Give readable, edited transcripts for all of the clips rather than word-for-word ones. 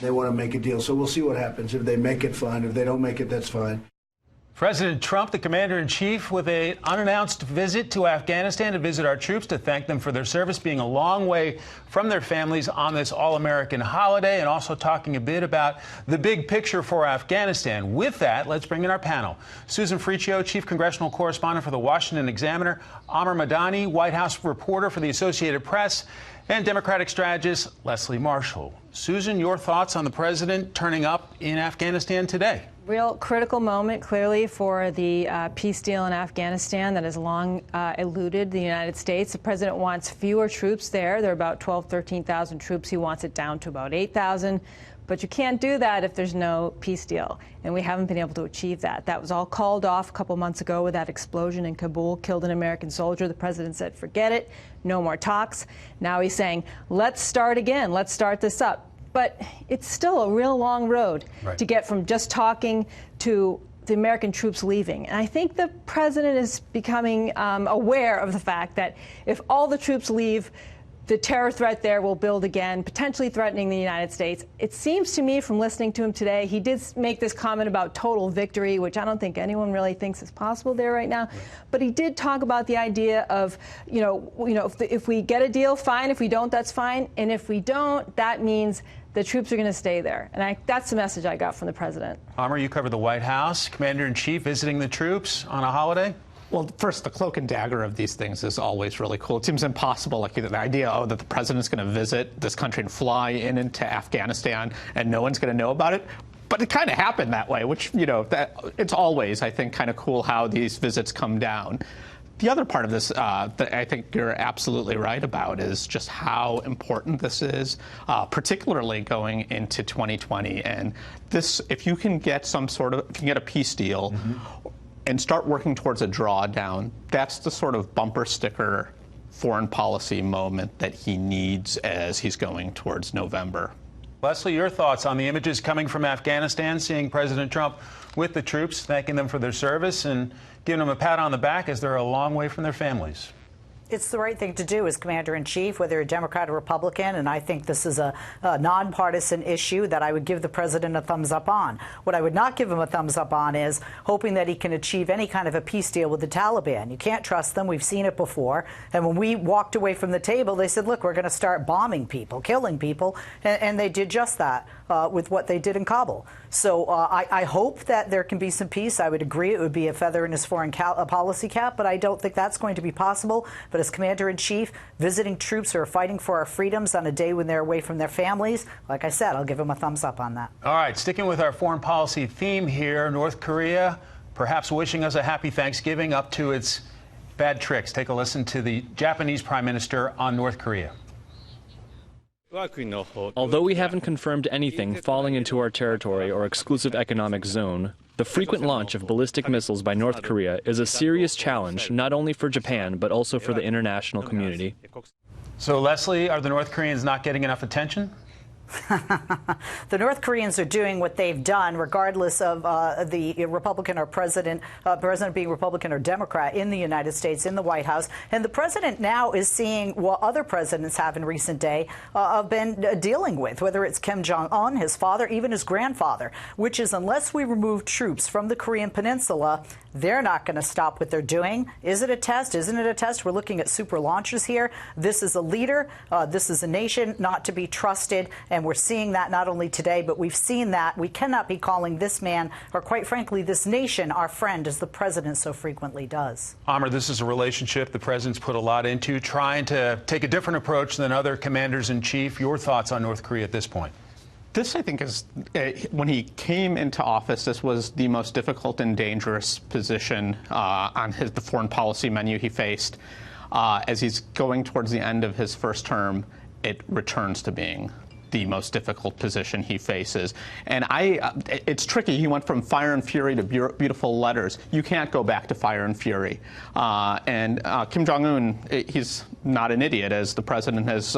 They want to make a deal. So we'll see what happens. If they make it, fine. If they don't make it, that's fine. President Trump, the commander-in-chief, with an unannounced visit to Afghanistan to visit our troops, to thank them for their service, being a long way from their families on this all-American holiday, and also talking a bit about the big picture for Afghanistan. With that, let's bring in our panel. Susan Friccio, chief congressional correspondent for the Washington Examiner, Amr Madani, White House reporter for the Associated Press, and Democratic strategist Leslie Marshall. Susan, your thoughts on the president turning up in Afghanistan today? Real critical moment, clearly, for the peace deal in Afghanistan that has long eluded the United States. The president wants fewer troops there. There are about 12,000, 13,000 troops. He wants it down to about 8,000. But you can't do that if there's no peace deal. And we haven't been able to achieve that. That was all called off a couple months ago with that explosion in Kabul, killed an American soldier. The president said, forget it, no more talks. Now he's saying, let's start again. Let's start this up. But it's still a real long road to get from just talking to the American troops leaving. And I think the president is becoming aware of the fact that if all the troops leave, the terror threat there will build again, potentially threatening the United States. It seems to me from listening to him today, he did make this comment about total victory, which I don't think anyone really thinks is possible there right now. But he did talk about the idea of, if we get a deal, fine. If we don't, that's fine. And if we don't, that means the troops are going to stay there. And that's the message I got from the president. Amr, you cover the White House, commander-in-chief visiting the troops on a holiday? Well, first, the cloak and dagger of these things is always really cool. It seems impossible, like the idea, that the president's going to visit this country and fly into Afghanistan and no one's going to know about it. But it kind of happened that way, which, it's always, I think, kind of cool how these visits come down. The other part of this that I think you're absolutely right about is just how important this is, particularly going into 2020. And this, if you can get a peace deal, and start working towards a drawdown, that's the sort of bumper sticker foreign policy moment that he needs as he's going towards November. Leslie, your thoughts on the images coming from Afghanistan, seeing President Trump with the troops, thanking them for their service and giving them a pat on the back as they're a long way from their families? It's the right thing to do as commander-in-chief, whether you're a Democrat or Republican, and I think this is a nonpartisan issue that I would give the president a thumbs up on. What I would not give him a thumbs up on is hoping that he can achieve any kind of a peace deal with the Taliban. You can't trust them. We've seen it before. And when we walked away from the table, they said, look, we're going to start bombing people, killing people, and they did just that with what they did in Kabul. So I hope that there can be some peace. I would agree it would be a feather in his foreign policy cap, but I don't think that's going to be possible. But as commander-in-chief, visiting troops who are fighting for our freedoms on a day when they're away from their families, like I said, I'll give him a thumbs up on that. All right, sticking with our foreign policy theme here, North Korea perhaps wishing us a happy Thanksgiving up to its bad tricks. Take a listen to the Japanese Prime Minister on North Korea. Although we haven't confirmed anything falling into our territory or exclusive economic zone, the frequent launch of ballistic missiles by North Korea is a serious challenge not only for Japan but also for the international community. So, Leslie, are the North Koreans not getting enough attention? The North Koreans are doing what they've done, regardless of the Republican or president being Republican or Democrat in the United States, in the White House. And the president now is seeing what other presidents have in recent day been dealing with, whether it's Kim Jong-un, his father, even his grandfather, which is unless we remove troops from the Korean Peninsula, they're not going to stop what they're doing. Is it a test? Isn't it a test? We're looking at super launches here. This is a leader. This is a nation not to be trusted. And we're seeing that not only today, but we've seen that. We cannot be calling this man, or quite frankly, this nation, our friend, as the president so frequently does. Amr, this is a relationship the president's put a lot into, trying to take a different approach than other commanders-in-chief. Your thoughts on North Korea at this point? This, I think, is when he came into office, this was the most difficult and dangerous position on the foreign policy menu he faced. As he's going towards the end of his first term, it returns to being the most difficult position he faces. And it's tricky. He went from fire and fury to beautiful letters. You can't go back to fire and fury. And Kim Jong-un, he's not an idiot, as the president has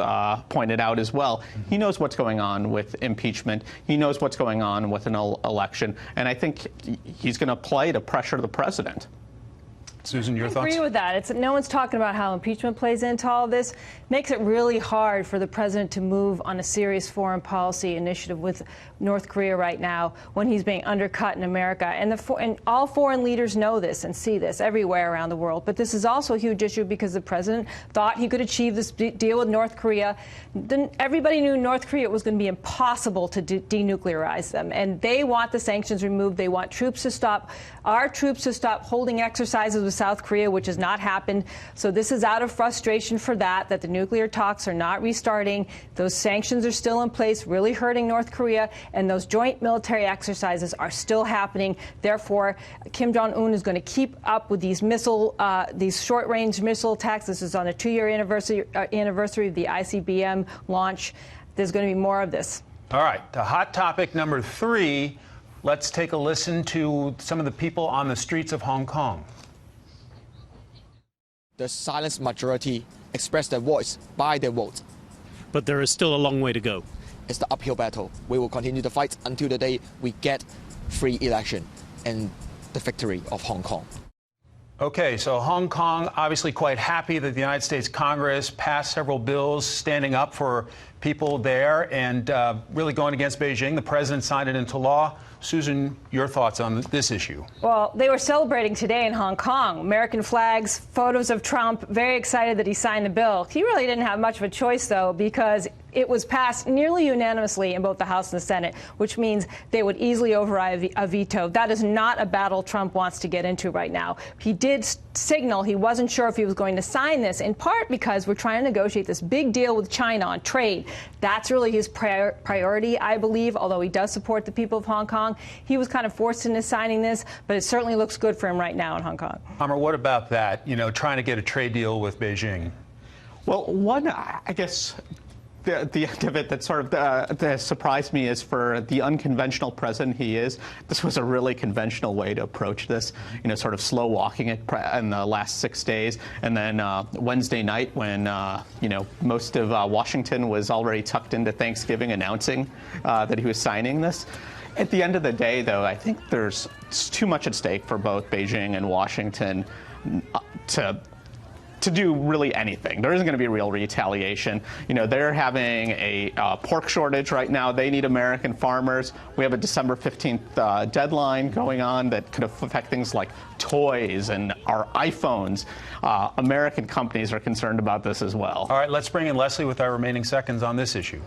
pointed out as well. He knows what's going on with impeachment. He knows what's going on with an election. And I think he's going to play to pressure the president. Susan, your I thoughts? agree with that. No one's talking about how impeachment plays into all of this. Makes it really hard for the president to move on a serious foreign policy initiative with North Korea right now when he's being undercut in America. And all foreign leaders know this and see this everywhere around the world. But this is also a huge issue because the president thought he could achieve this deal with North Korea. Then everybody knew North Korea was going to be impossible to denuclearize them. And they want the sanctions removed. They want troops to stop, our troops to stop holding exercises with South Korea, which has not happened. So this is out of frustration for that the nuclear talks are not restarting. Those sanctions are still in place, really hurting North Korea, and those joint military exercises are still happening. Therefore, Kim Jong-un is going to keep up with these these short-range missile attacks. This is on the 2-year anniversary of the ICBM launch. There's going to be more of this. All right, to hot topic number 3, let's take a listen to some of the people on the streets of Hong Kong. The silent majority express their voice by their vote. But there is still a long way to go. It's the uphill battle. We will continue to fight until the day we get free election and the victory of Hong Kong. Okay, so Hong Kong obviously quite happy that the United States Congress passed several bills standing up for people there and really going against Beijing. The president signed it into law. Susan, your thoughts on this issue? Well, they were celebrating today in Hong Kong. American flags, photos of Trump, very excited that he signed the bill. He really didn't have much of a choice, though, because it was passed nearly unanimously in both the House and the Senate, which means they would easily override a veto. That is not a battle Trump wants to get into right now. He did signal he wasn't sure if he was going to sign this, in part because we're trying to negotiate this big deal with China on trade. That's really his priority, I believe, although he does support the people of Hong Kong. He was kind of forced into signing this, but it certainly looks good for him right now in Hong Kong. Hammer, what about that, trying to get a trade deal with Beijing? Well, one, I guess, the end of it that sort of that surprised me is for the unconventional president he is. This was a really conventional way to approach this, sort of slow walking it in the last 6 days. And then Wednesday night when, most of Washington was already tucked into Thanksgiving announcing that he was signing this. At the end of the day, though, I think there's too much at stake for both Beijing and Washington to do really anything. There isn't going to be real retaliation. They're having a pork shortage right now. They need American farmers. We have a December 15th deadline going on that could affect things like toys and our iPhones. American companies are concerned about this as well. All right, let's bring in Leslie with our remaining seconds on this issue.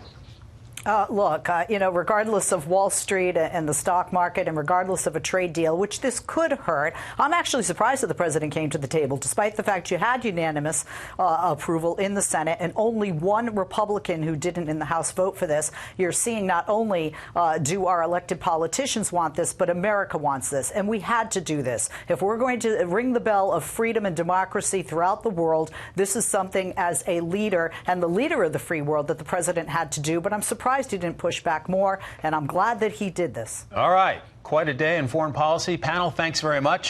Look, regardless of Wall Street and the stock market and regardless of a trade deal, which this could hurt, I'm actually surprised that the president came to the table, despite the fact you had unanimous approval in the Senate and only one Republican who didn't in the House vote for this. You're seeing not only do our elected politicians want this, but America wants this. And we had to do this. If we're going to ring the bell of freedom and democracy throughout the world, this is something as a leader and the leader of the free world that the president had to do. But I'm surprised he didn't push back more, and I'm glad that he did this. All right. Quite a day in foreign policy. Panel, thanks very much.